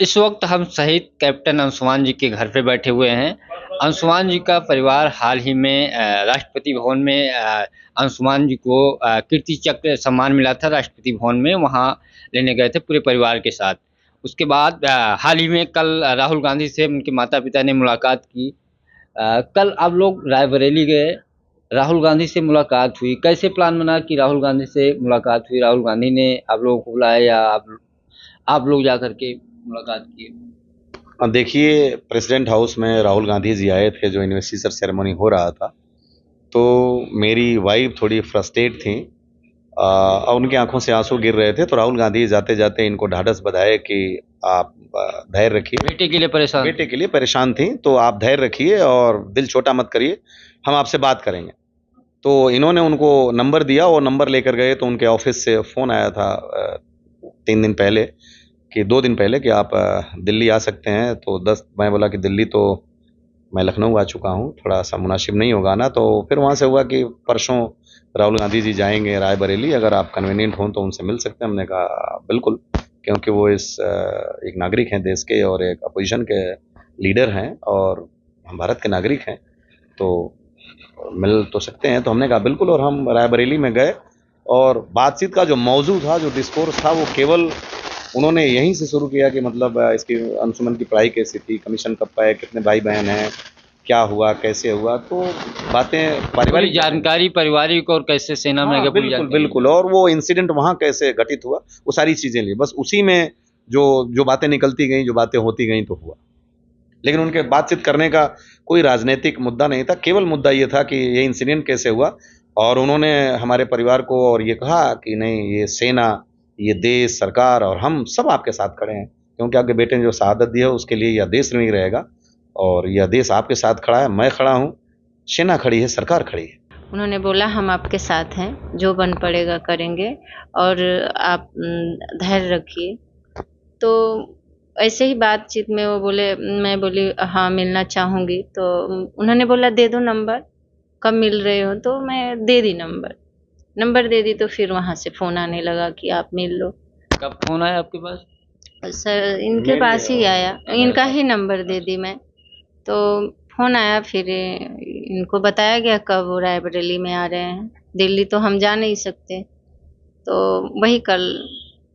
इस वक्त हम शहीद कैप्टन अंशुमान जी के घर पे बैठे हुए हैं। अंशुमान जी का परिवार हाल ही में राष्ट्रपति भवन में अंशुमान जी को कीर्ति चक्र सम्मान मिला था राष्ट्रपति भवन में, वहाँ लेने गए थे पूरे परिवार के साथ। उसके बाद हाल ही में कल राहुल गांधी से उनके माता पिता ने मुलाकात की। कल आप लोग रायबरेली गए, राहुल गांधी से मुलाकात हुई। कैसे प्लान बना कि राहुल गांधी से मुलाकात हुई? राहुल गांधी ने आप लोगों को बुलाया या आप लोग जा करके मुलाकात किए? देखिए, प्रेसिडेंट हाउस में राहुल गांधी जी आए थे, जो इन्वेस्टिचर सेरेमनी हो रहा था। तो मेरी वाइफ थोड़ी फ्रस्ट्रेट थी और उनकी आंखों से आंसू गिर रहे थे। तो राहुल गांधी जाते जाते इनको ढाढ़स बंधाए कि आप धैर्य रखिए। बेटे के लिए परेशान थी, तो आप धैर्य रखिए और दिल छोटा मत करिए, हम आपसे बात करेंगे। तो इन्होंने उनको नंबर दिया और नंबर लेकर गए। तो उनके ऑफिस से फ़ोन आया था 3 दिन पहले कि 2 दिन पहले कि आप दिल्ली आ सकते हैं। तो मैं बोला कि दिल्ली तो मैं लखनऊ आ चुका हूँ, थोड़ा-सा मुनासिब नहीं होगा ना। तो फिर वहाँ से हुआ कि परसों राहुल गांधी जी जाएँगे रायबरेली, अगर आप कन्वीनिएंट हों तो उनसे मिल सकते हैं। हमने कहा बिल्कुल, क्योंकि वो एक नागरिक हैं देश के और एक अपोज़िशन के लीडर हैं और हम भारत के नागरिक हैं, तो मिल तो सकते हैं। तो हमने कहा बिल्कुल, और हम रायबरेली में गए और बातचीत का जो मौजू था, जो डिस्कोर्स था, वो केवल उन्होंने यहीं से शुरू किया कि मतलब इसकी अंशुमन की पढ़ाई कैसी थी, कमीशन कब पाए, कितने भाई बहन हैं, क्या हुआ, कैसे हुआ। तो बातें पारिवारिक जानकारी पारिवारिक और कैसे सेना में गए, बिल्कुल बिल्कुल, और वो इंसिडेंट वहाँ कैसे घटित हुआ, वो सारी चीजें ली। बस उसी में जो जो बातें निकलती गई, जो बातें होती गई, तो हुआ। लेकिन उनके बातचीत करने का कोई राजनीतिक मुद्दा नहीं था, केवल मुद्दा ये था कि ये इंसिडेंट कैसे हुआ। और उन्होंने हमारे परिवार को और ये कहा कि नहीं, ये सेना, ये देश, सरकार और हम सब आपके साथ खड़े हैं, क्योंकि आपके बेटे ने जो शहादत दी है उसके लिए यह देश नहीं रहेगा, और यह देश आपके साथ खड़ा है, मैं खड़ा हूँ, सेना खड़ी है, सरकार खड़ी है। उन्होंने बोला हम आपके साथ हैं, जो बन पड़ेगा करेंगे और आप धैर्य रखिए। तो ऐसे ही बातचीत में वो बोले, मैं बोली हाँ मिलना चाहूँगी। तो उन्होंने बोला दे दो नंबर, कब मिल रहे हो? तो मैं दे दी नंबर दे दी। तो फिर वहाँ से फ़ोन आने लगा कि आप मिल लो। कब फ़ोन आया आपके पास? सर इनके पास ही आया, इनका ही नंबर दे दी मैं। तो फ़ोन आया, फिर इनको बताया गया कब वो रायबरेली में आ रहे हैं। दिल्ली तो हम जा नहीं सकते, तो वही कल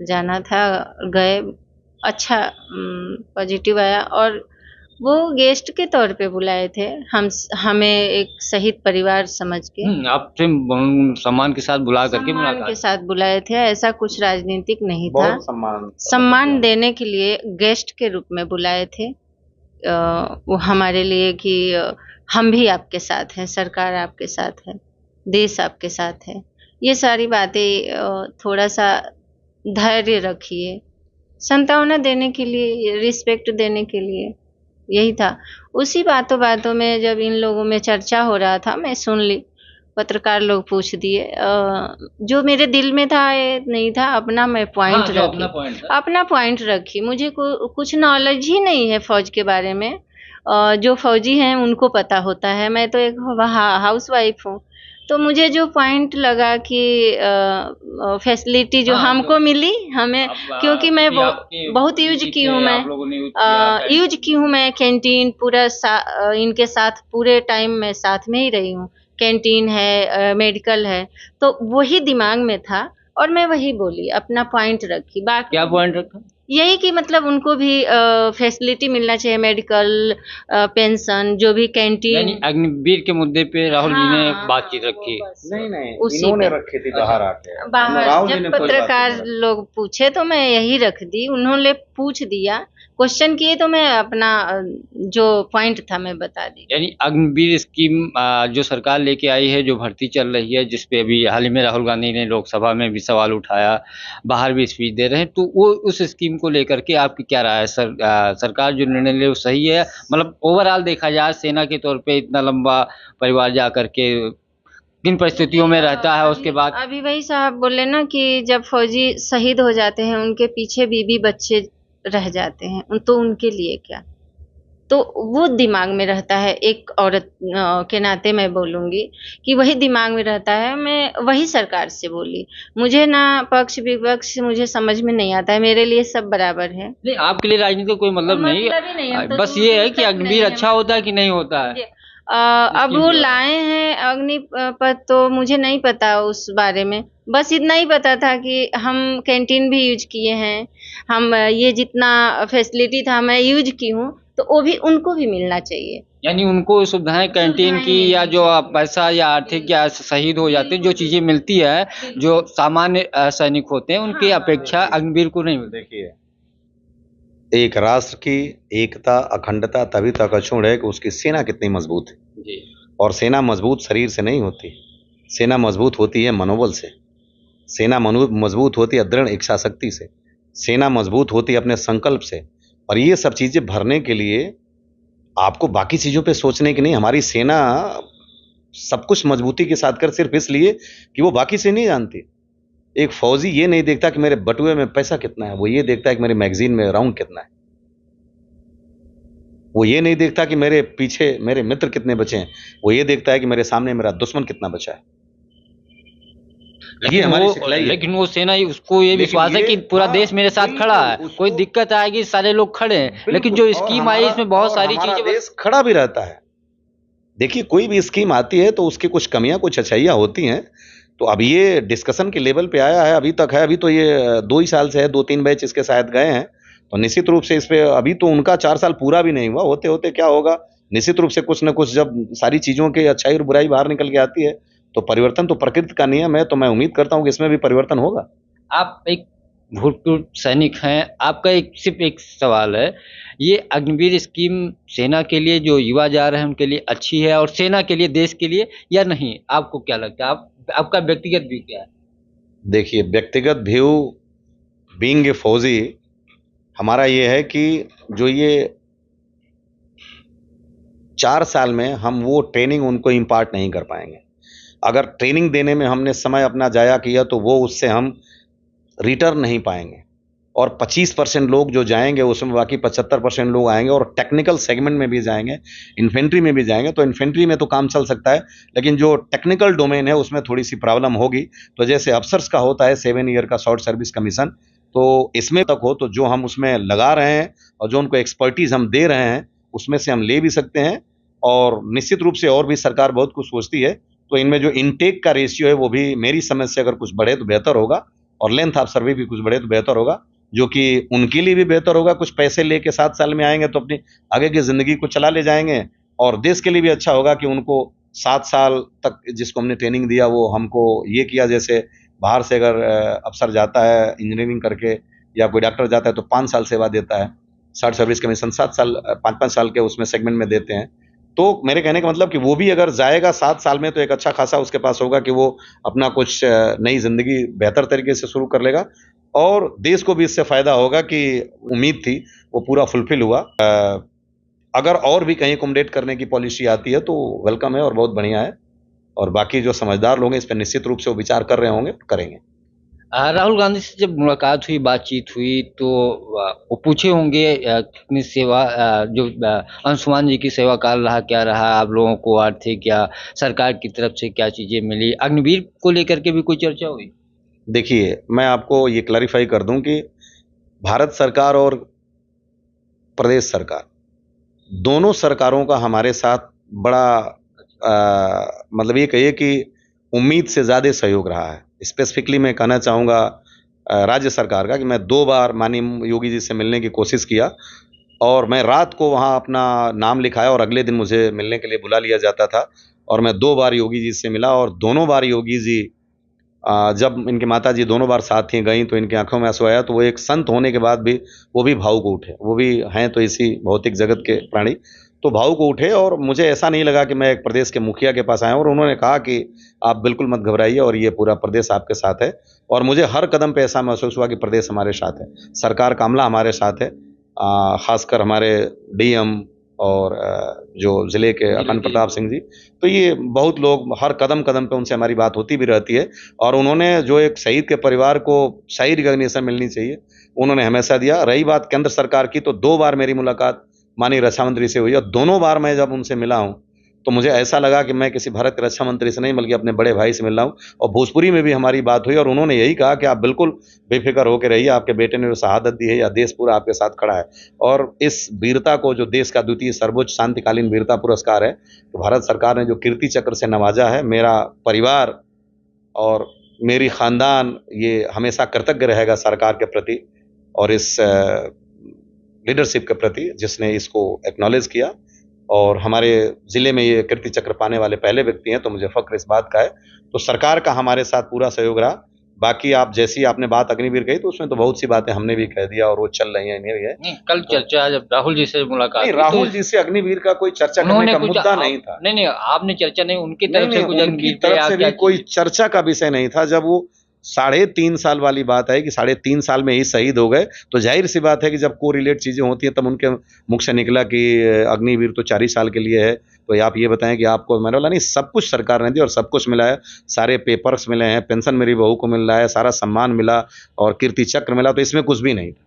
जाना था, गए। अच्छा पॉजिटिव आया और वो गेस्ट के तौर पे बुलाए थे हमें एक शहीद परिवार समझ के। आपसे सम्मान के साथ बुला करके सम्मान के साथ बुलाए थे, ऐसा कुछ राजनीतिक नहीं था। बहुत सम्मान देने के लिए गेस्ट के रूप में बुलाए थे। वो हमारे लिए कि हम भी आपके साथ हैं, सरकार आपके साथ है, देश आपके साथ है। ये सारी बातें थोड़ा-सा धैर्य रखिए, सांत्वना देने के लिए, रिस्पेक्ट देने के लिए, यही था। उसी बातों-बातों में जब इन लोगों में चर्चा हो रहा था, मैं सुन ली। पत्रकार लोग पूछ दिए, जो मेरे दिल में था ये नहीं था, अपना मैं पॉइंट रखी, अपना पॉइंट रखी। मुझे कुछ नॉलेज ही नहीं है फ़ौज के बारे में। जो फ़ौजी हैं उनको पता होता है, मैं तो एक हाउसवाइफ़ हूँ। तो मुझे जो पॉइंट लगा कि फैसिलिटी जो हमको मिली, हमें, क्योंकि मैं बहुत यूज़ की हूँ, मैं यूज़ की हूँ, मैं कैंटीन पूरा इनके साथ पूरे टाइम मैं साथ में ही रही हूँ। कैंटीन है, मेडिकल है, तो वही दिमाग में था और मैं वही बोली, अपना पॉइंट रखी। बाकी क्या पॉइंट रखा? यही कि मतलब उनको भी फैसिलिटी मिलना चाहिए, मेडिकल, पेंशन, जो भी कैंटीन। यानी अग्निवीर के मुद्दे पे राहुल जी ने बातचीत रखी? नहीं, इन्होंने रखी थी बाहर आके। जब पत्रकार लोग पूछे तो मैं यही रख दी, उन्होंने पूछ दिया, क्वेश्चन किए तो मैं अपना जो पॉइंट था मैं बता दी। यानी अग्निवीर स्कीम जो सरकार लेके आई है, जो भर्ती चल रही है, जिस पे अभी हाल ही में राहुल गांधी ने लोकसभा में भी सवाल उठाया, बाहर भी स्पीच दे रहे हैं, तो वो उस स्कीम को लेकर के आपकी क्या राय है? सरकार जो निर्णय ले वो सही है? मतलब ओवरऑल देखा जाए, सेना के तौर पे इतना लंबा परिवार जा करके किन परिस्थितियों में रहता है, उसके बाद अभी वही साहब बोले ना कि जब फौजी शहीद हो जाते हैं, उनके पीछे बीवी बच्चे रह जाते हैं, तो उनके लिए क्या? तो वो दिमाग में रहता है, एक औरत के नाते मैं बोलूँगी कि वही दिमाग में रहता है, मैं वही सरकार से बोली। मुझे ना पक्ष-विपक्ष मुझे समझ में नहीं आता है, मेरे लिए सब बराबर है। नहीं, आपके लिए राजनीति का कोई मतलब नहीं। मतलब ही नहीं है, तो बस दूर ये है दूर कि तक अग्निवीर नहीं है अच्छा होता है कि नहीं होता है? जी। अब स्कीम वो के बारे में। लाए हैं अग्निपथ, तो मुझे नहीं पता उस बारे में। बस इतना ही पता था कि हम कैंटीन भी यूज़ किए हैं, हम ये जितना फैसिलिटी था मैं यूज़ की हूँ, तो वो भी उनको भी मिलना चाहिए। यानी उनको सुविधाएँ कैंटीन सुविधाएँ की या मिलनी जो चाहिए। पैसा या आर्थिक या शहीद हो जाते हैं, जो चीज़ें मिलती है, जो सामान्य सैनिक होते हैं, उनकी हाँ, अपेक्षा अग्निवीर को नहीं मिलती। देखिए, एक राष्ट्र की एकता, अखंडता तभी तक अक्षुण्ण है कि उसकी सेना कितनी मजबूत है। जी। और सेना मजबूत शरीर से नहीं होती, सेना मजबूत होती है मनोबल से, सेना मजबूत होती है दृढ़ इच्छा शक्ति से, सेना मजबूत होती है अपने संकल्प से। और ये सब चीजें भरने के लिए आपको बाकी चीजों पे सोचने की नहीं, हमारी सेना सब कुछ मजबूती के साथ कर सिर्फ इसलिए कि वो बाकी से नहीं जानती। एक फौजी ये नहीं देखता कि मेरे बटुए में पैसा कितना है, वो ये देखता है कि मेरे मैगजीन में राउंड कितना है। वो ये नहीं देखता कि मेरे पीछे मेरे मित्र कितने बचे हैं, वो ये देखता है कि मेरे सामने मेरा दुश्मन कितना बचा है। ये हमारी सिखलाई है। लेकिन वो सेना उसको ये लेकिन विश्वास है ये कि पूरा हाँ, देश मेरे साथ बिल्कुल, खड़ा है, कोई उसको दिक्कत आएगी सारे लोग खड़े हैं। लेकिन बिल्कुल। जो और स्कीम आई इसमें बहुत सारी हमारा चीजें देश खड़ा भी रहता है। देखिए, कोई भी स्कीम आती है तो उसकी कुछ कमियां कुछ अच्छाइयां होती हैं। तो अब ये डिस्कशन के लेवल पे आया है, अभी तक है, अभी तो ये 2 ही साल से है, 2-3 बैच इसके शायद गए हैं। तो निश्चित रूप से इस पे अभी तो उनका 4 साल पूरा भी नहीं हुआ, होते-होते क्या होगा, निश्चित रूप से कुछ न कुछ जब सारी चीज़ों की अच्छाई और बुराई बाहर निकल के आती है, तो परिवर्तन तो प्रकृति का नियम है, तो मैं उम्मीद करता हूँ कि इसमें भी परिवर्तन होगा। आप एक भूतपूर्व सैनिक हैं, आपका एक सिर्फ़ एक सवाल है, ये अग्निवीर स्कीम सेना के लिए जो युवा जा रहे हैं उनके लिए अच्छी है और सेना के लिए, देश के लिए या नहीं? आपको क्या लगता है? आपका व्यक्तिगत व्यू क्या है? देखिए, व्यक्तिगत व्यू बीइंग ए फौजी हमारा ये है कि जो ये 4 साल में हम वो ट्रेनिंग उनको इम्पार्ट नहीं कर पाएँगे। अगर ट्रेनिंग देने में हमने समय अपना ज़ाया किया तो वो उससे हम रिटर्न नहीं पाएँगे। और 25% लोग जो जाएँगे उसमें बाकी 75% लोग आएँगे और टेक्निकल सेगमेंट में भी जाएँगे, इन्फेंट्री में भी जाएँगे, तो इन्फेंट्री में तो काम चल सकता है, लेकिन जो टेक्निकल डोमेन है उसमें थोड़ी-सी प्रॉब्लम होगी। तो जैसे अफ़सर्स का होता है 7 ईयर का शॉर्ट सर्विस कमीशन, तो इसमें तक हो तो जो हम उसमें लगा रहे हैं और जो उनको एक्सपर्टीज़ हम दे रहे हैं, उसमें से हम ले भी सकते हैं। और निश्चित रूप से और भी सरकार बहुत कुछ सोचती है, तो इनमें जो इनटेक का रेशियो है वो भी मेरी समझ से अगर कुछ बढ़े तो बेहतर होगा और लेंथ ऑफ सर्विस भी कुछ बढ़े तो बेहतर होगा, जो कि उनके लिए भी बेहतर होगा। कुछ पैसे लेके 7 साल में आएँगे तो अपनी आगे की ज़िंदगी को चला ले जाएँगे और देश के लिए भी अच्छा होगा कि उनको 7 साल तक जिसको हमने ट्रेनिंग दिया वो हमको ये किया। जैसे बाहर से अगर अफ़सर जाता है इंजीनियरिंग करके या कोई डॉक्टर जाता है तो 5 साल सेवा देता है, शॉर्ट सर्विस कमीशन 7 साल 5-5 साल के उसमें सेगमेंट में देते हैं। तो मेरे कहने का मतलब कि वो भी अगर जाएगा 7 साल में तो एक अच्छा खासा उसके पास होगा कि वो अपना कुछ नई ज़िंदगी बेहतर तरीके से शुरू कर लेगा और देश को भी इससे फ़ायदा होगा कि उम्मीद थी वो पूरा फुलफ़िल हुआ। अगर और भी कहीं अकोमोडेट करने की पॉलिसी आती है तो वेलकम है और बहुत बढ़िया है और बाकी जो समझदार लोग हैं इस पे निश्चित रूप से वो विचार कर रहे होंगे, करेंगे। राहुल गांधी से जब मुलाकात हुई, बातचीत हुई तो वो पूछे होंगे कितनी सेवा जो अंशुमान जी की सेवा काल रहा, क्या रहा, आप लोगों को आर्थिक या सरकार की तरफ से क्या चीज़ें मिली? अग्निवीर को लेकर के भी कोई चर्चा हुई? देखिए, मैं आपको ये क्लैरिफ़ाई कर दूँ कि भारत सरकार और प्रदेश सरकार, दोनों सरकारों का हमारे साथ बड़ा मतलब ये कहिए कि उम्मीद से ज़्यादा सहयोग रहा है। स्पेसिफ़िकली मैं कहना चाहूँगा राज्य सरकार का कि मैं 2 बार माननीय योगी जी से मिलने की कोशिश किया और मैं रात को वहाँ अपना नाम लिखाया और अगले दिन मुझे मिलने के लिए बुला लिया जाता था और मैं 2 बार योगी जी से मिला और दोनों बार योगी जी जब इनकी माताजी दोनों बार साथ ही गईं तो इनकी आँखों में आँसू आया, तो वो एक संत होने के बाद भी वो भी भावुक उठे। वो भी हैं तो इसी भौतिक जगत के प्राणी, तो भावुक उठे और मुझे ऐसा नहीं लगा कि मैं एक प्रदेश के मुखिया के पास आया हूँ और उन्होंने कहा कि आप बिल्कुल मत घबराइए और ये पूरा प्रदेश आपके साथ है। और मुझे हर कदम पे ऐसा महसूस हुआ कि प्रदेश हमारे साथ है, सरकार का अमला हमारे साथ है। ख़ासकर हमारे डीएम और जो ज़िले के अखंड प्रताप सिंह जी, तो ये बहुत लोग हर कदम-कदम पे उनसे हमारी बात होती भी रहती है और उन्होंने जो एक शहीद के परिवार को सही रिकॉग्निशन मिलनी चाहिए, उन्होंने हमेशा दिया। रही बात केंद्र सरकार की, तो 2 बार मेरी मुलाकात माननीय रक्षा मंत्री से हुई, और दोनों बार मैं जब उनसे मिला हूं तो मुझे ऐसा लगा कि मैं किसी भारत के रक्षा मंत्री से नहीं बल्कि अपने बड़े भाई से मिल रहा हूं। और भोजपुरी में भी हमारी बात हुई और उन्होंने यही कहा कि आप बिल्कुल बेफिक्र होकर रहिए, आपके बेटे ने जो शहादत दी है या देश पूरा आपके साथ खड़ा है। और इस वीरता को, जो देश का द्वितीय सर्वोच्च शांतिकालीन वीरता पुरस्कार है, तो भारत सरकार ने जो कीर्ति चक्र से नवाजा है, मेरा परिवार और मेरी खानदान ये हमेशा कृतज्ञ रहेगा सरकार के प्रति और इस लीडरशिप के प्रति जिसने इसको एक्नॉलेज किया। और हमारे जिले में ये कीर्ति चक्र पाने वाले पहले व्यक्ति हैं, तो मुझे फक्र इस बात का है। तो सरकार का हमारे साथ पूरा सहयोग रहा। बाकी आप जैसी आपने बात अग्निवीर कही, तो उसमें तो बहुत सी बातें हमने भी कह दिया और वो चल रही हैं, इन्हें भी है। नहीं, कल चर्चा जब राहुल जी से मुलाकात नहीं, हुई, राहुल जी से अग्निवीर का कोई चर्चा करने का मुद्दा नहीं था। नहीं, आपने चर्चा नहीं, उनकी तरफ से कुछ उनकी तरफ से भी कोई चर्चा का विषय नहीं था। जब वो 3.5 साल वाली बात है कि 3.5 साल में ही शहीद हो गए, तो जाहिर सी बात है कि जब कोरिलेट चीजें होती हैं तब उनके मुख से निकला कि अग्निवीर तो 4 ही साल के लिए है। तो आप ये बताएं कि आपको, मैंने बोला नहीं, सब कुछ सरकार ने दी और सब कुछ मिला है, सारे पेपर्स मिले हैं, पेंशन मेरी बहू को मिल रहा है, सारा सम्मान मिला और कीर्ति चक्र मिला, तो इसमें कुछ भी नहीं था।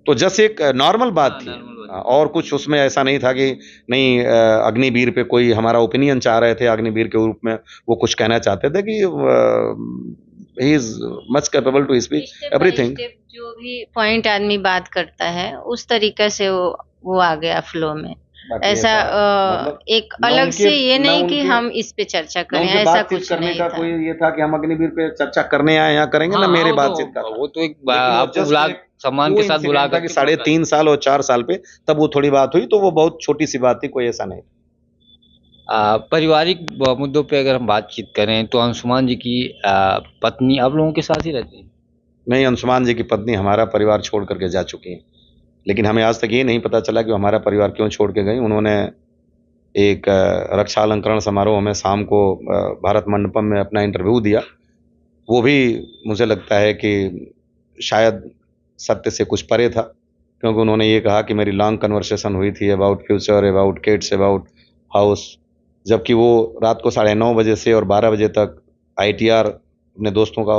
तो जस्ट एक नॉर्मल बात थी और कुछ उसमें ऐसा नहीं था कि नहीं अग्निवीर पे कोई हमारा ओपिनियन चाह रहे थे, अग्निवीर के रूप में वो कुछ कहना चाहते थे कि he is much capable to speak everything. जो भी पॉइंट आदमी बात करता है उस तरीके से वो आ गया फ्लो में। ऐसा एक अलग से ये नहीं कि हम इस पे चर्चा करें, ऐसा कुछ नहीं था। कोई ये था कि हम अग्निवीर पे चर्चा करने आए यहाँ करेंगे ना, मेरे बातचीत का वो तो एक आपको बुला सम्मान के साथ बुला कि 3.5 साल और 4 साल पे, तब वो थोड़ी बात हुई, तो वो बहुत छोटी सी बात थी, कोई ऐसा नहीं। पारिवारिक मुद्दों पे अगर हम बातचीत करें तो अंशुमान जी की पत्नी आप लोगों के साथ ही रहती है? नहीं, अंशुमान जी की पत्नी हमारा परिवार छोड़ करके जा चुकी हैं, लेकिन हमें आज तक ये नहीं पता चला कि वो हमारा परिवार क्यों छोड़ के गई। उन्होंने एक रक्षा अलंकरण समारोह में शाम को भारत मंडपम में अपना इंटरव्यू दिया। वो भी मुझे लगता है कि शायद सत्य से कुछ परे था, क्योंकि उन्होंने ये कहा कि मेरी लॉन्ग कन्वर्सेशन हुई थी about future, about kids, about house, जबकि वो रात को 9:30 बजे से और 12 बजे तक ITR अपने दोस्तों का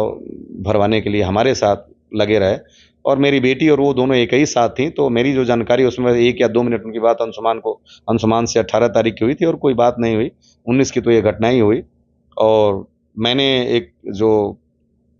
भरवाने के लिए हमारे साथ लगे रहे। और मेरी बेटी और वो दोनों एक ही साथ थी, तो मेरी जो जानकारी उसमें 1 या 2 मिनट उनकी बात अंशुमान से 18 तारीख की हुई थी और कोई बात नहीं हुई। 19 की तो ये घटना ही हुई। और मैंने एक जो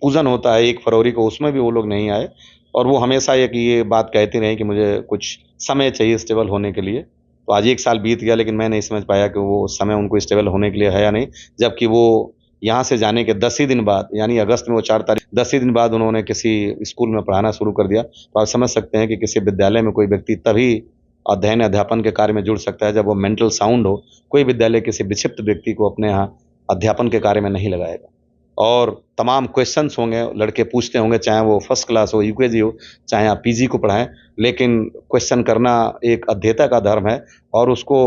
पूजन होता है 1 फरवरी को, उसमें भी वो लोग नहीं आए और वो हमेशा ये बात कहती रही कि मुझे कुछ समय चाहिए स्टेबल होने के लिए। तो आज 1 साल बीत गया, लेकिन मैं नहीं समझ पाया कि वो समय उनको स्टेबल होने के लिए है या नहीं, जबकि वो यहाँ से जाने के 10 ही दिन बाद, यानी अगस्त में वो 4 तारीख, 10 ही दिन बाद उन्होंने किसी स्कूल में पढ़ाना शुरू कर दिया। तो आप समझ सकते हैं कि किसी विद्यालय में कोई व्यक्ति तभी अध्ययन अध्यापन के कार्य में जुड़ सकता है जब वो मेंटल साउंड हो। कोई विद्यालय किसी विक्षिप्त व्यक्ति को अपने यहाँ अध्यापन के कार्य में नहीं लगाएगा। और तमाम क्वेश्चंस होंगे, लड़के पूछते होंगे, चाहे वो फर्स्ट क्लास हो, UKG हो, चाहे आप PG को पढ़ाएं, लेकिन क्वेश्चन करना एक अध्येता का धर्म है और उसको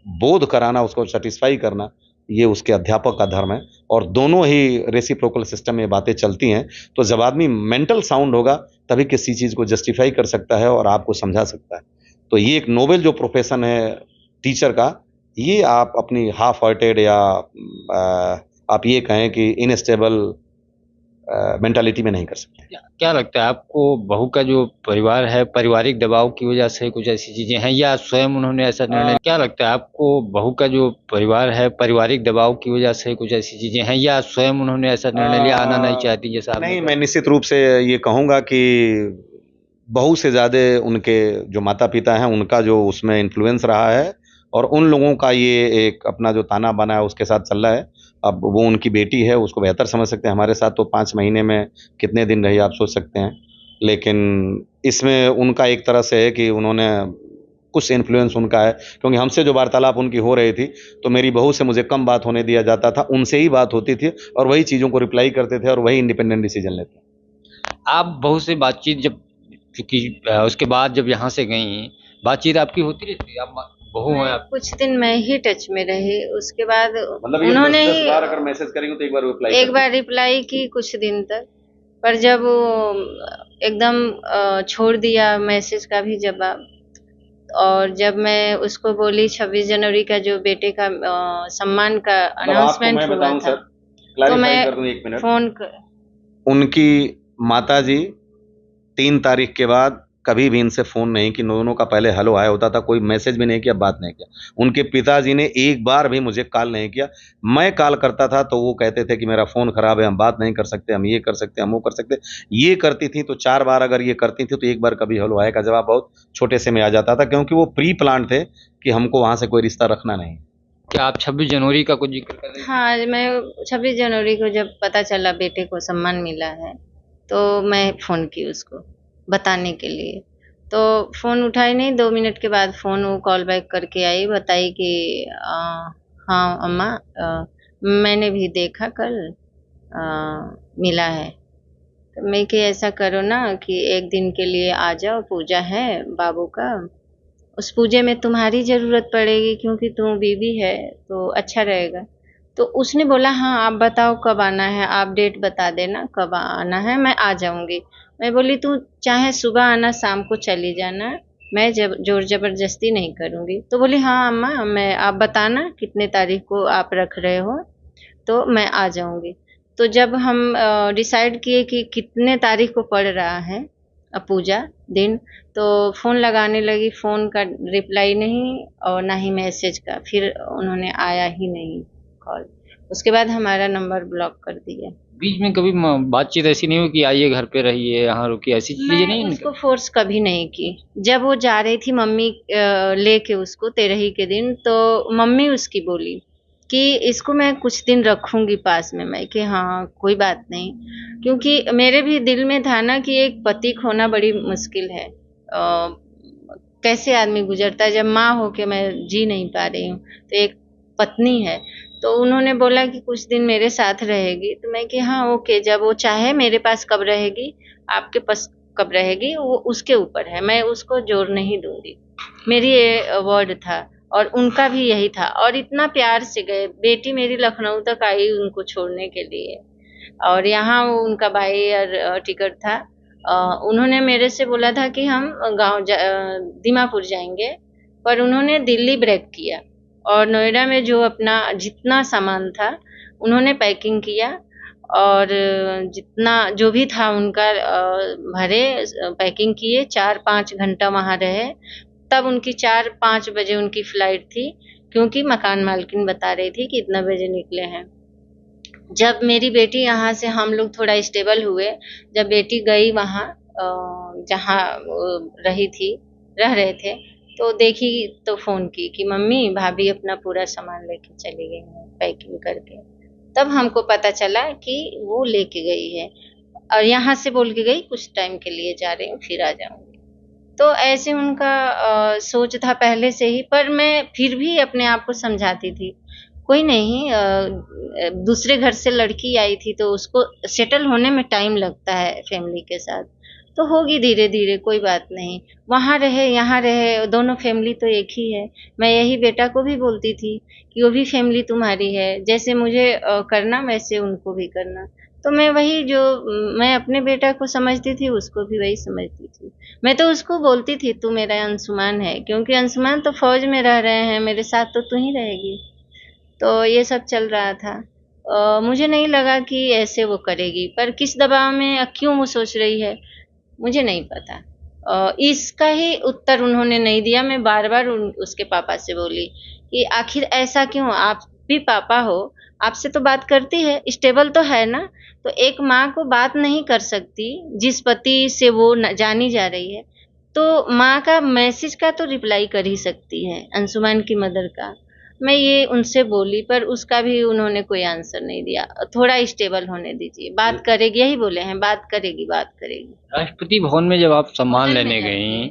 बोध कराना, उसको सेटिस्फाई करना, ये उसके अध्यापक का धर्म है। और दोनों ही रेसिप्रोकल सिस्टम में बातें चलती हैं। तो जब आदमी मेंटल साउंड होगा तभी किसी चीज़ को जस्टिफाई कर सकता है और आपको समझा सकता है। तो ये एक नोबेल जो प्रोफेशन है टीचर का, ये आप अपनी हाफ हार्टेड या आप ये कहें कि इनस्टेबल मेंटालिटी में नहीं कर सकते। क्या लगता है आपको, बहू का जो परिवार है, पारिवारिक दबाव की वजह से कुछ ऐसी चीजें हैं या स्वयं उन्होंने ऐसा निर्णय? क्या लगता है आपको, बहू का जो परिवार है, पारिवारिक दबाव की वजह से कुछ ऐसी चीजें हैं या स्वयं उन्होंने ऐसा निर्णय लिया, आना नहीं चाहती जैसा? नहीं, मैं निश्चित रूप से ये कहूँगा कि बहू से ज़्यादा उनके जो माता पिता हैं उनका जो उसमें इन्फ्लुएंस रहा है और उन लोगों का ये एक अपना जो ताना बाना है उसके साथ चल रहा है। अब वो उनकी बेटी है, उसको बेहतर समझ सकते हैं। हमारे साथ तो 5 महीने में कितने दिन रही आप सोच सकते हैं। लेकिन इसमें उनका एक तरह से है कि उन्होंने कुछ इन्फ्लुएंस उनका है, क्योंकि हमसे जो वार्तालाप उनकी हो रही थी तो मेरी बहू से मुझे कम बात होने दिया जाता था, उनसे ही बात होती थी और वही चीज़ों को रिप्लाई करते थे और वही इंडिपेंडेंट डिसीजन लेते। आप बहू से बातचीत जब, क्योंकि उसके बाद जब यहाँ से गई, बातचीत आपकी होती रहती है? आप बहू हैं आप? कुछ दिन मैं ही टच में रही, उसके बाद मतलब उन्होंने 10 बार अगर मैसेज करेंगे तो एक बार रिप्लाई की कुछ दिन तक, पर जब वो एकदम छोड़ दिया मैसेज का भी जवाब, और जब मैं उसको बोली 26 जनवरी का जो बेटे का सम्मान का अनाउंसमेंट हुआ था, तो मैं फोन कर, उनकी माताजी 3 तारीख के बाद कभी भी इनसे फ़ोन नहीं कि दोनों का पहले हेलो हाय होता था, कोई मैसेज भी नहीं किया, बात नहीं किया। उनके पिताजी ने एक बार भी मुझे कॉल नहीं किया। मैं कॉल करता था तो वो कहते थे कि मेरा फ़ोन खराब है, हम बात नहीं कर सकते, हम ये कर सकते हैं, हम वो कर सकते हैं। ये करती थी तो 4 बार अगर ये करती थी तो एक बार कभी हेलो हाय का जवाब बहुत छोटे से में आ जाता था, क्योंकि वो प्री प्लान्ड थे कि हमको वहाँ से कोई रिश्ता रखना नहीं। क्या आप 26 जनवरी का कुछ जिक्र कर रहे थे? हाँ, मैं 26 जनवरी को जब पता चला बेटे को सम्मान मिला है, तो मैं फ़ोन की उसको बताने के लिए। तो फ़ोन उठाई नहीं, 2 मिनट के बाद फ़ोन वो कॉल बैक करके आई, बताई कि हाँ अम्मा, मैंने भी देखा कल, मिला है। तो मैं कि ऐसा करो ना कि एक दिन के लिए आ जाओ, पूजा है बाबू का, उस पूजे में तुम्हारी ज़रूरत पड़ेगी क्योंकि तुम बीवी है, तो अच्छा रहेगा। तो उसने बोला हाँ, आप बताओ कब आना है, आप डेट बता देना कब आना है, मैं आ जाऊँगी। मैं बोली तू चाहे सुबह आना, शाम को चली जाना, मैं जब ज़ोर ज़बरदस्ती नहीं करूँगी। तो बोली हाँ अम्मा, मैं आप बताना कितने तारीख को आप रख रहे हो, तो मैं आ जाऊँगी। तो जब हम डिसाइड किए कि कितने तारीख को पड़ रहा है पूजा दिन, तो फ़ोन लगाने लगी, फ़ोन का रिप्लाई नहीं और ना ही मैसेज का, फिर उन्होंने आया ही नहीं कॉल। उसके बाद हमारा नंबर ब्लॉक कर दिया। बीच में कभी बातचीत ऐसी नहीं हुई कि आइए घर पे रहिए, यहाँ रुकिए, ऐसी चीजें मैं नहीं उसको फ़ोर्स कभी नहीं की। जब वो जा रही थी मम्मी लेके उसको तेरही के दिन, तो मम्मी उसकी बोली कि इसको मैं कुछ दिन रखूँगी पास में। मैं कि हाँ, कोई बात नहीं। क्योंकि मेरे भी दिल में था ना कि एक पति खोना बड़ी मुश्किल है। कैसे आदमी गुज़रता है, जब माँ हो के मैं जी नहीं पा रही हूँ, तो एक पत्नी है। तो उन्होंने बोला कि कुछ दिन मेरे साथ रहेगी, तो मैं कि हाँ ओके, जब वो चाहे मेरे पास कब रहेगी, आपके पास कब रहेगी, वो उसके ऊपर है, मैं उसको ज़ोर नहीं दूँगी। मेरी ये वर्ड था और उनका भी यही था और इतना प्यार से गए। बेटी मेरी लखनऊ तक आई उनको छोड़ने के लिए और यहाँ वो उनका बाय एयर टिकट था। उन्होंने मेरे से बोला था कि हम दीमापुर जाएँगे, पर उन्होंने दिल्ली ब्रेक किया और नोएडा में जो अपना जितना सामान था, उन्होंने पैकिंग किया और जितना जो भी था उनका भरे, पैकिंग किए, 4-5 घंटा वहाँ रहे। तब उनकी 4-5 बजे उनकी फ्लाइट थी, क्योंकि मकान मालकिन बता रही थी कि इतना बजे निकले हैं। जब मेरी बेटी यहाँ से हम लोग थोड़ा स्टेबल हुए, जब बेटी गई वहाँ जहाँ रही थी, रह रहे थे, तो देखी तो फ़ोन की कि मम्मी भाभी अपना पूरा सामान लेके चली गई हैं पैकिंग करके। तब हमको पता चला कि वो लेके गई है और यहाँ से बोल के गई कुछ टाइम के लिए जा रही हूँ, फिर आ जाऊँगी। तो ऐसे उनका सोच था पहले से ही, पर मैं फिर भी अपने आप को समझाती थी, कोई नहीं, दूसरे घर से लड़की आई थी तो उसको सेटल होने में टाइम लगता है फैमिली के साथ, तो होगी धीरे-धीरे, कोई बात नहीं। वहाँ रहे, यहाँ रहे, दोनों फैमिली तो एक ही है। मैं यही बेटा को भी बोलती थी कि वो भी फैमिली तुम्हारी है, जैसे मुझे करना वैसे उनको भी करना। तो मैं वही जो मैं अपने बेटा को समझती थी, उसको भी वही समझती थी। मैं तो उसको बोलती थी तू मेरा अंशुमान है, क्योंकि अंशुमान तो फ़ौज में रह रहे हैं, मेरे साथ तो तू ही रहेगी। तो ये सब चल रहा था। मुझे नहीं लगा कि ऐसे वो करेगी, पर किस दबाव में क्यों वो सोच रही है, मुझे नहीं पता। इसका ही उत्तर उन्होंने नहीं दिया। मैं बार-बार उसके पापा से बोली कि आखिर ऐसा क्यों? आप भी पापा हो, आपसे तो बात करती है, स्टेबल तो है ना? तो एक माँ को बात नहीं कर सकती, जिस पति से वो जानी जा रही है, तो माँ का मैसेज का तो रिप्लाई कर ही सकती है, अंशुमान की मदर का। मैं ये उनसे बोली, पर उसका भी उन्होंने कोई आंसर नहीं दिया। थोड़ा स्टेबल होने दीजिए, बात करेगी, यही बोले हैं, बात करेगी, बात करेगी। राष्ट्रपति भवन में जब आप सम्मान होटल में लेने जाके। गईं,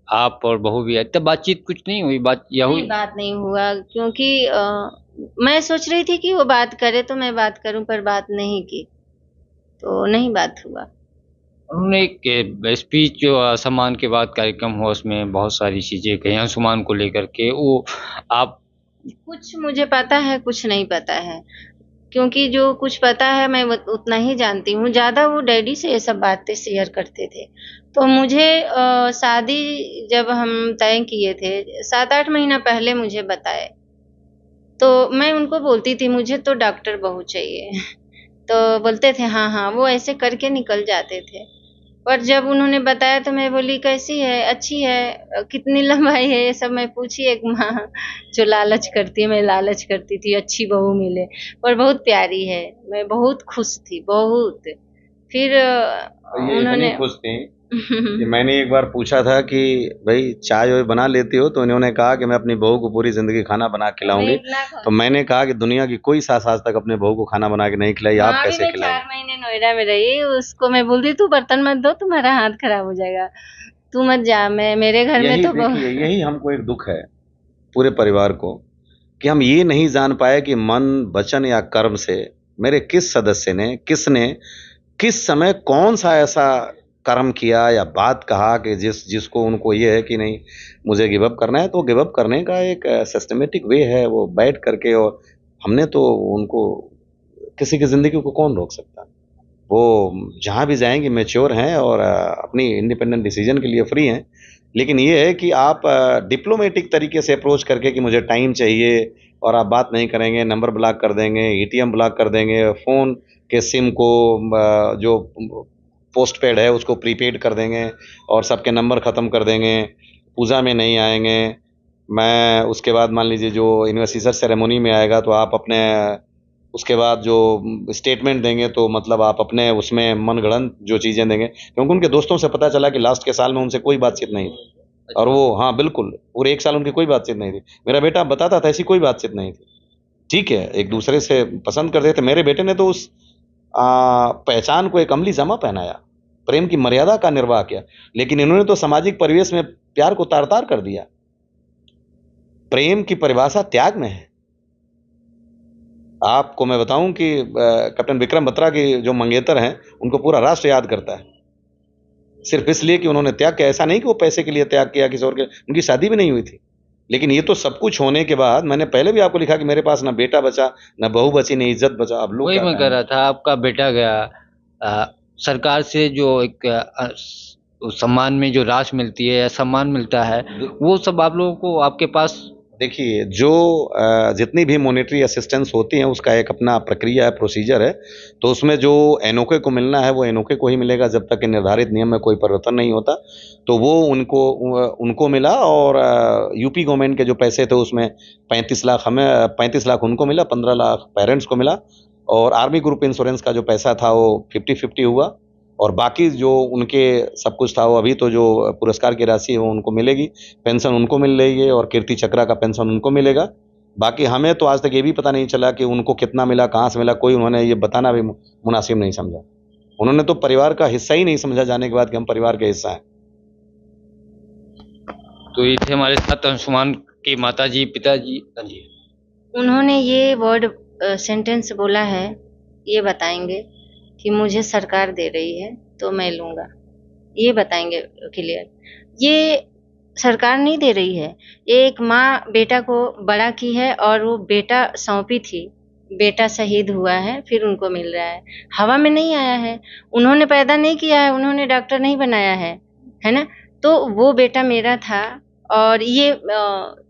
आप और बहू भी आई, तब बातचीत कुछ नहीं हुई? बात या नहीं, हुई? बात नहीं हुआ क्योंकि मैं सोच रही थी कि वो बात करे तो मैं बात करूँ, पर बात नहीं की, तो नहीं बात हुआ। उन्होंने एक स्पीच जो सम्मान के बाद कार्यक्रम हुआ, उसमें बहुत सारी चीज़ें कही अंशुमान को लेकर के, वो आप कुछ मुझे पता है, कुछ नहीं पता है। क्योंकि जो कुछ पता है मैं उतना ही जानती हूँ, ज़्यादा वो डैडी से ये सब बातें शेयर करते थे। तो मुझे शादी जब हम तय किए थे, 7-8 महीना पहले मुझे बताए, तो मैं उनको बोलती थी मुझे तो डॉक्टर बहू चाहिए। तो बोलते थे हाँ, हाँ, वो ऐसे करके निकल जाते थे। पर जब उन्होंने बताया तो मैं बोली कैसी है, अच्छी है, कितनी लंबाई है, ये सब मैं पूछी। एक माँ जो लालच करती है, मैं लालच करती थी अच्छी बहू मिले, पर बहुत प्यारी है, मैं बहुत खुश थी, बहुत। फिर ये इतनी उन्होंने खुश थी कि मैंने एक बार पूछा था कि भाई चाय वाय बना लेती हो, तो इन्होंने कहा कि मैं अपनी बहू को पूरी जिंदगी खाना बना के खिलाऊंगी। मैं इतना तो मैंने कहा कि दुनिया की कोई सास आज तक अपने बहू को खाना बना के नहीं खिलाई, आप वहाँ भी कैसे मैं खिलाएंगे? 4 महीने नोएडा में रही, उसको मैं बोलती तू बर्तन मत धो, तुम्हारा हाथ खराब हो जाएगा, तू मत जा। मैं मेरे घर में यही तो देखिए, यही हमको एक दुख है पूरे परिवार को, कि हम ये नहीं जान पाए कि मन, वचन या कर्म से मेरे किस सदस्य ने, किसने, किस समय कौन सा ऐसा कर्म किया या बात कहा कि जिसको उनको ये है कि नहीं मुझे गिव अप करना है। तो गिव अप करने का एक सिस्टमेटिक वे है, वो बैठ करके। और हमने तो उनको, किसी की जिंदगी को कौन रोक सकता? वो जहाँ भी जाएंगे मैच्योर हैं और अपनी इंडिपेंडेंट डिसीजन के लिए फ्री हैं। लेकिन ये है कि आप डिप्लोमेटिक तरीके से अप्रोच करके कि मुझे टाइम चाहिए, और आप बात नहीं करेंगे, नंबर ब्लॉक कर देंगे, एटीएम ब्लॉक कर देंगे, फ़ोन के सिम को जो पोस्ट पेड है उसको प्रीपेड कर देंगे, और सबके नंबर ख़त्म कर देंगे, पूजा में नहीं आएंगे। मैं उसके बाद मान लीजिए जो इन्वेस्टिचर सेरेमनी में आएगा तो आप अपने, उसके बाद जो स्टेटमेंट देंगे तो मतलब आप अपने उसमें मनगढ़ंत जो चीज़ें देंगे, क्योंकि उनके दोस्तों से पता चला कि लास्ट के साल में उनसे कोई बातचीत नहीं थी। और वो, हाँ बिल्कुल, पूरे 1 साल उनकी कोई बातचीत नहीं थी। मेरा बेटा बताता था ऐसी कोई बातचीत नहीं थी। ठीक है, एक दूसरे से पसंद करते थे। मेरे बेटे ने तो उस पहचान को एक अमली जामा पहनाया, प्रेम की मर्यादा का निर्वाह किया। लेकिन इन्होंने तो सामाजिक परिवेश में प्यार को तार-तार कर दिया। प्रेम की परिभाषा त्याग में है। आपको मैं बताऊं कि कैप्टन विक्रम बत्रा के जो मंगेतर हैं, उनको पूरा राष्ट्र याद करता है, सिर्फ इसलिए कि उन्होंने त्याग किया। ऐसा नहीं कि वो पैसे के लिए त्याग किया किसी और के, उनकी शादी भी नहीं हुई थी। लेकिन ये तो सब कुछ होने के बाद, मैंने पहले भी आपको लिखा कि मेरे पास ना बेटा बचा, ना बहू बची, ना इज्जत बचा। अब लोग वही क्या मैं कह कहेंगे? रहा था, आपका बेटा गया, सरकार से जो एक सम्मान में जो राशि मिलती है या सम्मान मिलता है, वो सब आप लोगों को आपके पास। देखिए, जो जितनी भी मॉनेटरी असिस्टेंस होती है उसका एक अपना प्रक्रिया है, प्रोसीजर है। तो उसमें जो एनओके को मिलना है वो एनओके को ही मिलेगा, जब तक कि निर्धारित नियम में कोई परिवर्तन नहीं होता। तो वो उनको मिला। और यूपी गवर्नमेंट के जो पैसे थे उसमें 35 लाख हमें, 35 लाख उनको मिला, 15 लाख पेरेंट्स को मिला। और आर्मी ग्रुप इंश्योरेंस का जो पैसा था वो 50-50 हुआ। और बाकी जो उनके सब कुछ था वो अभी तो जो पुरस्कार की राशि है वो उनको मिलेगी, पेंशन उनको मिल रही है, और कीर्ति चक्रा का पेंशन उनको मिलेगा। बाकी हमें तो आज तक ये भी पता नहीं चला कि उनको कितना मिला, कहाँ से मिला, कोई उन्होंने ये बताना भी मुनासिब नहीं समझा। उन्होंने तो परिवार का हिस्सा ही नहीं समझा जाने के बाद कि हम परिवार के हिस्सा हैं। तो ये थे हमारे साथ अंशुमान की माताजी, पिताजी। हाँ जी। उन्होंने ये वर्ड सेंटेंस बोला है, ये बताएंगे कि मुझे सरकार दे रही है तो मैं लूंगा, ये बताएंगे क्लियर। ये सरकार नहीं दे रही है, एक माँ बेटा को बड़ा की है और वो बेटा सौंपी थी, बेटा शहीद हुआ है फिर उनको मिल रहा है, हवा में नहीं आया है, उन्होंने पैदा नहीं किया है, उन्होंने डॉक्टर नहीं बनाया है ना। तो वो बेटा मेरा था। और ये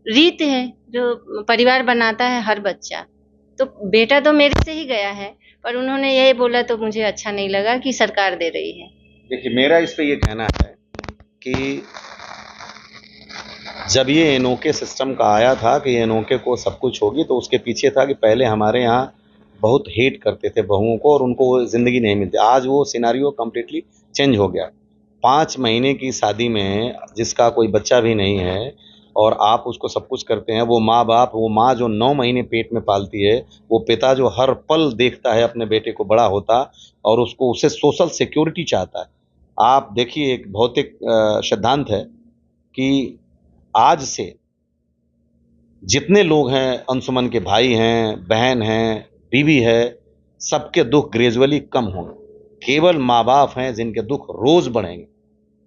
रीत है जो परिवार बनाता है हर बच्चा। तो बेटा तो मेरे से ही गया है, पर उन्होंने यही बोला तो मुझे अच्छा नहीं लगा कि सरकार दे रही है। देखिए, मेरा इस पे ये कहना है कि जब ये एनओके सिस्टम का आया था कि एनओके को सब कुछ होगी, तो उसके पीछे था कि पहले हमारे यहाँ बहुत हेट करते थे बहुओं को और उनको वो ज़िंदगी नहीं मिलती। आज वो सिनारियो कम्प्लीटली चेंज हो गया। 5 महीने की शादी में जिसका कोई बच्चा भी नहीं है और आप उसको सब कुछ करते हैं, वो माँ-बाप, वो माँ जो 9 महीने पेट में पालती है, वो पिता जो हर पल देखता है अपने बेटे को बड़ा होता और उसको, उससे सोशल सिक्योरिटी चाहता है। आप देखिए, एक भौतिक सिद्धांत है कि आज से जितने लोग हैं, अंशुमन के भाई हैं, बहन हैं, बीवी है, सबके दुख ग्रेजुअली कम होंगे। केवल माँ-बाप हैं जिनके दुख रोज़ बढ़ेंगे।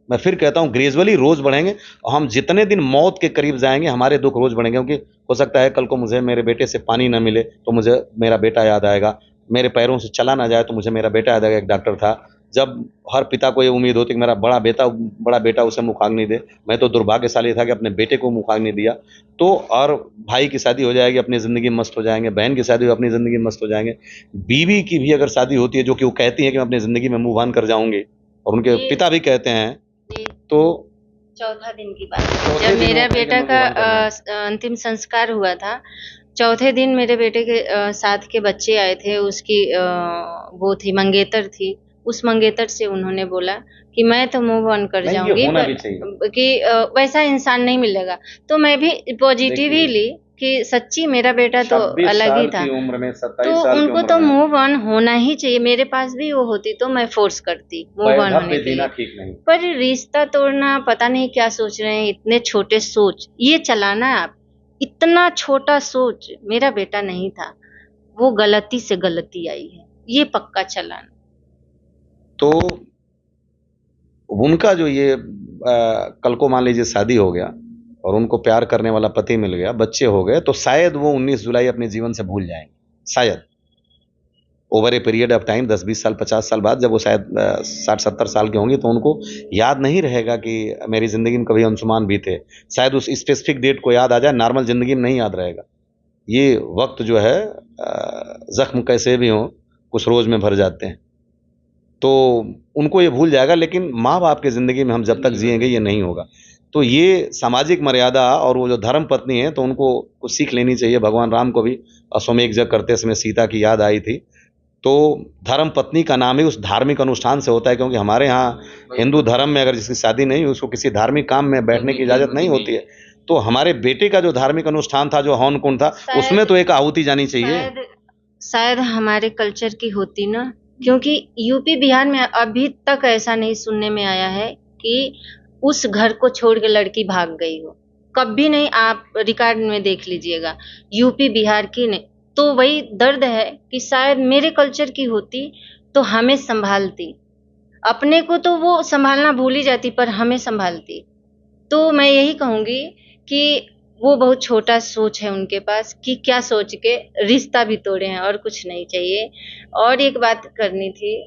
मैं फिर कहता हूँ, ग्रेजुअली रोज़ बढ़ेंगे। और हम जितने दिन मौत के करीब जाएँगे, हमारे दुख रोज़ बढ़ेंगे, क्योंकि हो सकता है कल को मुझे मेरे बेटे से पानी ना मिले, तो मुझे मेरा बेटा याद आएगा। मेरे पैरों से चला ना जाए, तो मुझे मेरा बेटा याद आएगा। एक डॉक्टर था, जब हर पिता को ये उम्मीद होती कि मेरा बड़ा बेटा उसे मुखाग्नि दे। मैं तो दुर्भाग्यशाली था कि अपने बेटे को मुखाग्नि दिया। तो और भाई की शादी हो जाएगी, अपनी ज़िंदगी में मस्त हो जाएँगे, बहन की शादी हो, अपनी ज़िंदगी में मस्त हो जाएँगे। बीवी की भी अगर शादी होती है, जो कि वो कहती है कि मैं अपनी ज़िंदगी में मूव ऑन कर जाऊँगी, और उनके ये- पिता भी कहते हैं। ये तो चौथा दिन की बात है चौथे जब दिन मेरा वो अपने बेटा जन्म को का वन करना अंतिम संस्कार हुआ था। चौथे दिन मेरे बेटे के साथ के बच्चे आए थे, उसकी वो थी मंगेतर थी। उस मंगेतर से उन्होंने बोला कि मैं तो मूव ऑन कर नहीं, ये जाऊंगी, होना पर भी चाहिए। कि वैसा इंसान नहीं मिलेगा। तो मैं भी पॉजिटिव ही देखिए, ली कि सच्ची मेरा बेटा तो 26 अलग ही साल था। की उम्र में, तो 27 साल की उनको उम्र तो में मूव ऑन होना ही चाहिए। मेरे पास भी वो होती तो मैं फोर्स करती मूव ऑन होने वैधव्य के जीना लिए। ठीक नहीं। पर रिश्ता तोड़ना, पता नहीं क्या सोच रहे हैं, इतने छोटे सोच ये चलाना है आप। इतना छोटा सोच मेरा बेटा नहीं था, वो गलती से गलती आई है, ये पक्का चलाना। तो उनका जो ये कल को मान लीजिए शादी हो गया और उनको प्यार करने वाला पति मिल गया, बच्चे हो गए, तो शायद वो 19 जुलाई अपने जीवन से भूल जाएंगे। शायद over a period of time, 10-20 साल 50 साल बाद, जब वो शायद 60-70 साल के होंगे, तो उनको याद नहीं रहेगा कि मेरी ज़िंदगी में कभी अंशुमान भी थे। शायद उस स्पेसिफिक डेट को याद आ जाए, नॉर्मल ज़िंदगी में नहीं याद रहेगा। ये वक्त जो है, ज़ख्म कैसे भी हों कुछ रोज़ में भर जाते हैं, तो उनको ये भूल जाएगा। लेकिन माँ बाप की ज़िंदगी में हम जब तक जिएंगे ये नहीं होगा। तो ये सामाजिक मर्यादा, और वो जो धर्म पत्नी है, तो उनको कुछ सीख लेनी चाहिए। भगवान राम को भी अश्वमेध यज्ञ करते समय सीता की याद आई थी। तो धर्म पत्नी का नाम ही उस धार्मिक अनुष्ठान से होता है, क्योंकि हमारे यहाँ हिंदू धर्म में अगर जिसकी शादी नहीं हुई, उसको किसी धार्मिक काम में बैठने की इजाज़त नहीं होती है। तो हमारे बेटे का जो धार्मिक अनुष्ठान था, जो हवन कुंड था, उसमें तो एक आहुति जानी चाहिए। शायद हमारे कल्चर की होती ना, क्योंकि यूपी बिहार में अभी तक ऐसा नहीं सुनने में आया है कि उस घर को छोड़ के लड़की भाग गई हो। कभी नहीं, आप रिकॉर्ड में देख लीजिएगा, यूपी बिहार की नहीं। तो वही दर्द है कि शायद मेरे कल्चर की होती तो हमें संभालती। अपने को तो वो संभालना भूल ही जाती, पर हमें संभालती। तो मैं यही कहूंगी कि वो बहुत छोटा सोच है उनके पास कि क्या सोच के रिश्ता भी तोड़े हैं, और कुछ नहीं चाहिए। और एक बात करनी थी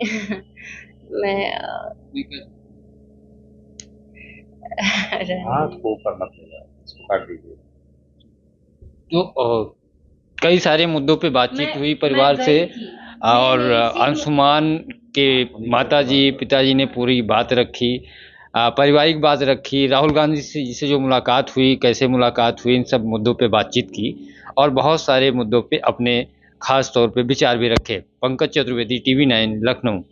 मैं हाथ को ऊपर मत ले जाओ, इसको काट दीजिए। तो कई सारे मुद्दों पे बातचीत हुई परिवार मैं से, गई थी। और मैंने इसीलिए- अंशुमान के माताजी पिताजी ने पूरी बात रखी, पारिवारिक बात रखी, राहुल गांधी से जो मुलाकात हुई, कैसे मुलाकात हुई, इन सब मुद्दों पे बातचीत की, और बहुत सारे मुद्दों पे अपने खास तौर पे विचार भी रखे। पंकज चतुर्वेदी, TV9, लखनऊ।